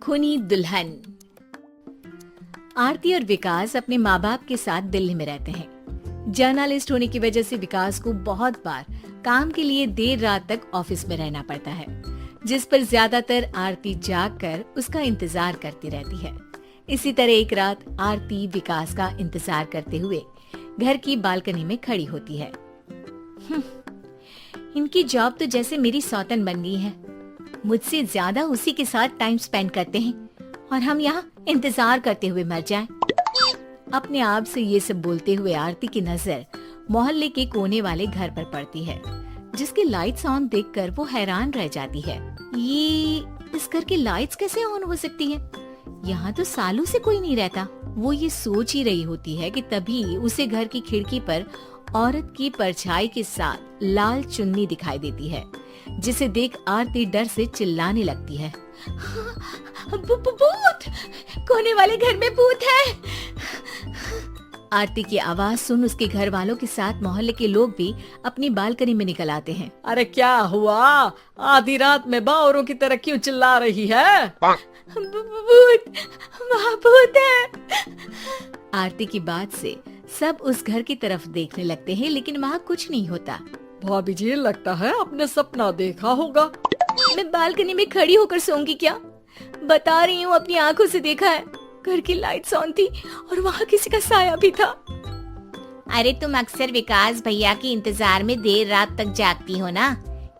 खूनी दुल्हन। आरती और विकास अपने माँ बाप के साथ दिल्ली में रहते हैं। जर्नलिस्ट होने की वजह से विकास को बहुत बार काम के लिए देर रात तक ऑफिस में रहना पड़ता है, जिस पर ज्यादातर आरती जाग कर उसका इंतजार करती रहती है। इसी तरह एक रात आरती विकास का इंतजार करते हुए घर की बालकनी में खड़ी होती है। इनकी जॉब तो जैसे मेरी सौतन बन गई है। मुझसे ज्यादा उसी के साथ टाइम स्पेंड करते हैं और हम यहाँ इंतजार करते हुए मर जाएं। अपने आप से ये सब बोलते हुए आरती की नजर मोहल्ले के कोने वाले घर पर पड़ती है, जिसकी लाइट्स ऑन देखकर वो हैरान रह जाती है। ये इस घर की लाइट्स कैसे ऑन हो सकती हैं? यहाँ तो सालों से कोई नहीं रहता। वो ये सोच ही रही होती है कि तभी उसे घर की खिड़की पर औरत की परछाई के साथ लाल चुन्नी दिखाई देती है, जिसे देख आरती डर से चिल्लाने लगती है। भूत! कोने वाले घर में भूत है! आरती की आवाज सुन उसके घर वालों के साथ मोहल्ले के लोग भी अपनी बालकनी में निकल आते हैं। अरे क्या हुआ? आधी रात में बावरों की तरह क्यों चिल्ला रही है? भूत! वहाँ भूत है! आरती की बात से सब उस घर की तरफ देखने लगते हैं, लेकिन वहाँ कुछ नहीं होता। भाभी जी, लगता है आपने सपना देखा होगा। मैं बालकनी में खड़ी होकर सोऊंगी क्या? बता रही हूँ, अपनी आंखों से देखा है। घर की लाइट्स ऑन थी और वहाँ किसी का साया भी था। अरे तुम अक्सर विकास भैया के इंतजार में देर रात तक जागती हो ना,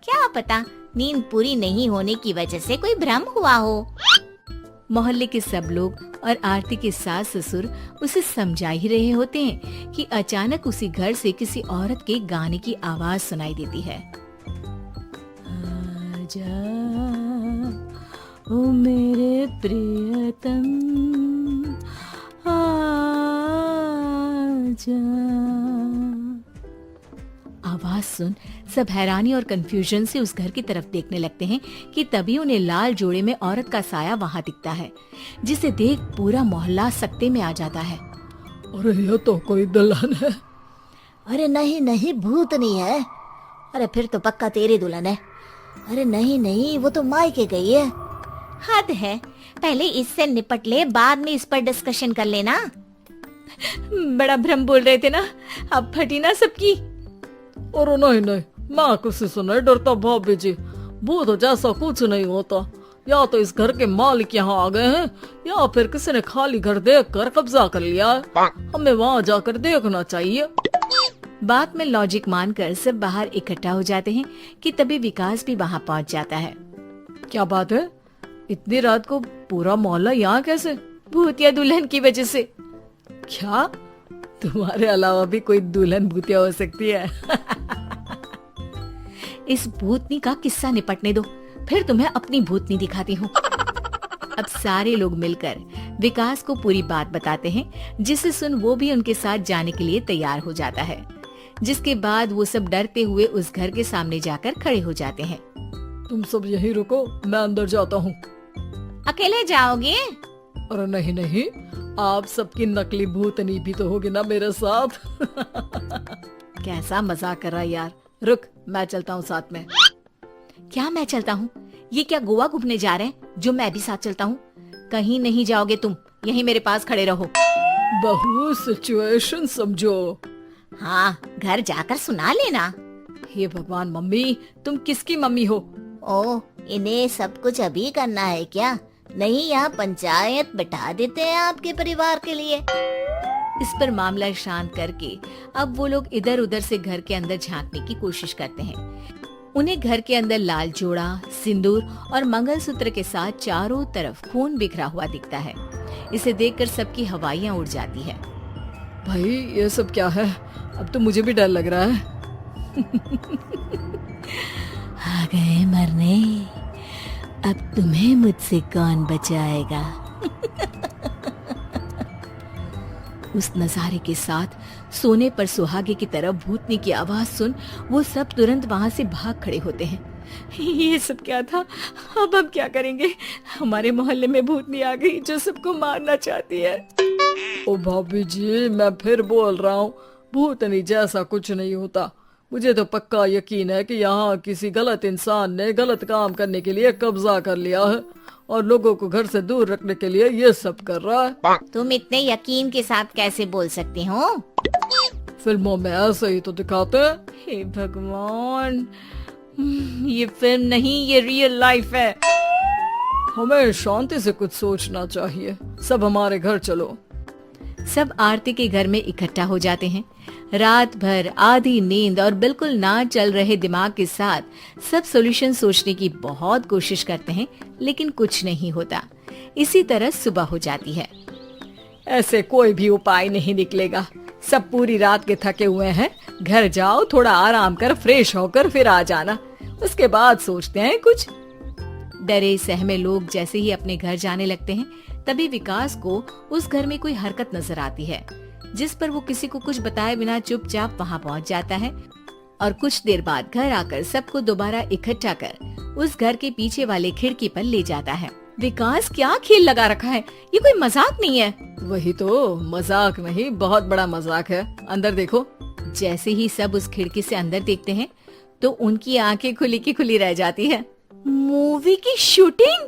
क्या पता नींद पूरी नहीं होने की वजह से कोई भ्रम हुआ हो। मोहल्ले के सब लोग और आरती के सास ससुर उसे समझा ही रहे होते हैं कि अचानक उसी घर से किसी औरत के गाने की आवाज सुनाई देती है। आजा ओ मेरे प्रियतम आजा। आवाज सुन सब हैरानी और कंफ्यूजन से उस घर की तरफ देखने लगते हैं कि तभी उन्हें लाल जोड़े में औरत का साया वहाँ दिखता है, जिसे देख पूरा मोहल्ला सकते में आ जाता है। अरे ये तो कोई दुल्हन है। अरे नहीं नहीं, भूत नहीं है। अरे फिर तो पक्का तेरी दुल्हन है। अरे नहीं नहीं, वो तो मायके गई है। हद है, पहले इससे निपट ले, बाद में इस पर डिस्कशन कर लेना। बड़ा भ्रम बोल रहे थे ना, अब फटी ना सबकी। और नहीं नहीं, मैं किसी से नहीं डरता भाभी जी। भूत जैसा कुछ नहीं होता। या तो इस घर के मालिक यहाँ आ गए हैं, या फिर किसी ने खाली घर देखकर कब्जा कर लिया है। हमें वहाँ जाकर देखना चाहिए। बात में लॉजिक मानकर सब बाहर इकट्ठा हो जाते हैं कि तभी विकास भी वहाँ पहुँच जाता है। क्या बात है? इतनी रात को पूरा मोहल्ला यहाँ कैसे? भूतिया दुल्हन की वजह से। क्या तुम्हारे अलावा भी कोई दुल्हन भूतिया हो सकती है? इस भूतनी का किस्सा निपटने दो, फिर तुम्हें अपनी भूतनी दिखाती हूँ। अब सारे लोग मिलकर विकास को पूरी बात बताते हैं, जिसे सुन वो भी उनके साथ जाने के लिए तैयार हो जाता है। जिसके बाद वो सब डरते हुए उस घर के सामने जाकर खड़े हो जाते हैं। तुम सब यहीं रुको, मैं अंदर जाता हूँ। अकेले जाओगे? अरे नहीं नहीं, आप सबकी नकली भूतनी भी तो होगी ना मेरे साथ। कैसा मजाक कर रहा है यार। रुक, मैं चलता हूँ साथ में। क्या मैं चलता हूँ? ये क्या गोवा घूमने जा रहे हैं जो मैं भी साथ चलता हूँ? कहीं नहीं जाओगे तुम, यहीं मेरे पास खड़े रहो। बहू सिचुएशन समझो। हाँ, घर जाकर सुना लेना। हे भगवान, मम्मी तुम किसकी मम्मी हो? ओ, इन्हें सब कुछ अभी करना है क्या? नहीं, यहाँ पंचायत बिठा देते हैं आपके परिवार के लिए। इस पर मामला शांत करके अब वो लोग इधर उधर से घर के अंदर झांकने की कोशिश करते हैं। उन्हें घर के अंदर लाल जोड़ा, सिंदूर और मंगलसूत्र के साथ चारों तरफ खून बिखरा हुआ दिखता है। इसे देखकर सबकी हवाइयाँ उड़ जाती है। भाई ये सब क्या है? अब तो मुझे भी डर लग रहा है। आ गए मरने, अब तुम्हें मुझसे कौन बचाएगा? उस नजारे के साथ सोने पर सुहागे की तरह भूतनी की आवाज सुन वो सब तुरंत वहाँ से भाग खड़े होते हैं। ये सब क्या था? अब हम क्या करेंगे? हमारे मोहल्ले में भूतनी आ गई जो सबको मारना चाहती है। ओ भाभी जी, मैं फिर बोल रहा हूँ, भूतनी जैसा कुछ नहीं होता। मुझे तो पक्का यकीन है कि यहाँ किसी गलत इंसान ने गलत काम करने के लिए कब्जा कर लिया है और लोगों को घर से दूर रखने के लिए ये सब कर रहा है। तुम इतने यकीन के साथ कैसे बोल सकते हो? फिल्मों में ऐसे ही तो दिखाते हैं। हे भगवान, ये फिल्म नहीं, ये रियल लाइफ है। हमें शांति से कुछ सोचना चाहिए। सब हमारे घर चलो। सब आरती के घर में इकट्ठा हो जाते हैं। रात भर आधी नींद और बिल्कुल ना चल रहे दिमाग के साथ सब सॉल्यूशन सोचने की बहुत कोशिश करते हैं, लेकिन कुछ नहीं होता। इसी तरह सुबह हो जाती है। ऐसे कोई भी उपाय नहीं निकलेगा। सब पूरी रात के थके हुए हैं। घर जाओ, थोड़ा आराम कर, फ्रेश होकर फिर आ जाना, उसके बाद सोचते हैं कुछ। डरे सहमे लोग जैसे ही अपने घर जाने लगते हैं, तभी विकास को उस घर में कोई हरकत नजर आती है, जिस पर वो किसी को कुछ बताए बिना चुपचाप वहाँ पहुँच जाता है और कुछ देर बाद घर आकर सबको दोबारा इकट्ठा कर उस घर के पीछे वाले खिड़की पर ले जाता है। विकास, क्या खेल लगा रखा है? ये कोई मजाक नहीं है। वही तो, मजाक नहीं, बहुत बड़ा मजाक है। अंदर देखो। जैसे ही सब उस खिड़की से अंदर देखते हैं तो उनकी आंखें खुली की खुली रह जाती है। मूवी की शूटिंग?